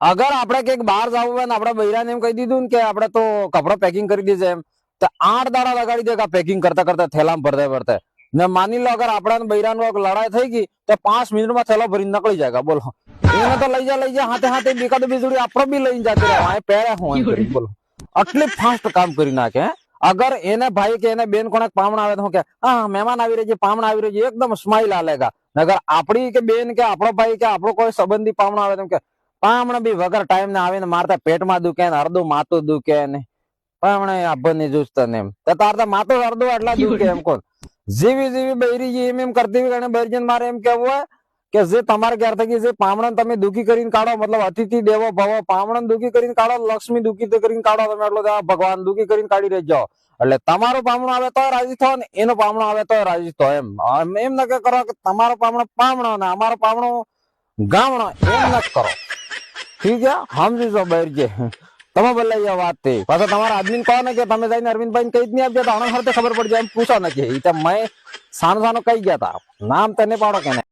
અગર આપણે કઈક બહાર જવું હોય ને આપણે બૈરાને એમ કહી દીધું ને કે આપણે તો કપડા પેકિંગ કરી દેજે એમ, તો 8 દાડા લગાડી દે પેકિંગ કરતા કરતા થેલામાં ભરતે ભરતે ને માની લો અગર આપડા બૈરાનો લડાઈ થઈ ગઈ તો 5 મિનિટમાં થેલો ભરીને નીકળી જાય બોલો. એને તો લઈ જા હાથે હાથે બીકાદ બીજુડી આપણે બી લઈને જતી રહે આ પહેરે હું એમ કરી બોલો. આટલી ફાસ્ટ કામ કરી નાખે. અગર એને ભાઈ કે એને બેન કોને પામણા આવે તો કે હા મહેમાન આવી રહી છે, પામણા આવી રહી છે, એકદમ સ્માઈલ આલેગા. અગર આપણી કે બેન કે આપણો ભાઈ કે આપણો કોઈ સંબંધી પામણો આવે તો કે પામણા બી વગર ટાઈમ ને આવીને મારતા પેટમાં દુખે ને અડધું માથું દુખે ને પામણે આભની જુસ્તા ને એમ તારતા માથું અડધું એટલા દુખે એમ કોણ જેવી જેવી બૈરી એમ કરતી હોય બૈરજન મારે એમ કેવું હોય કે જે તમારે ઘેર થકી જે પામણન તમે દુખી કરીને કાઢો મતલબ અતિથિ દેવો ભવો પામણન દુખી કરીને કાઢો લક્ષ્મી દુખી કરીને કાઢો તમે એટલો ભગવાન દુખી કરીને કાઢી રહી જાઓ એટલે તમારો પામણો આવે તો રાજી થો ને એનો પામણો આવે તો રાજી થો એમ એમ નક્કી કરો કે તમારો પામણો પામણો ને અમારો પામણો ગામણો એમ નક્કી કરો. ઠીક છે સમજી જો બૈરજે તમે બોલાઈ વાત થઈ પાછા તમારા આદમી કહો ને કે તમે જઈને અરવિંદભાઈ કઈ જ નહીં આપજો તો ખબર પડી જાય એમ પૂછો નથી મેં સાનો સાનો કઈ ગયા તા નામ તને પાડો કે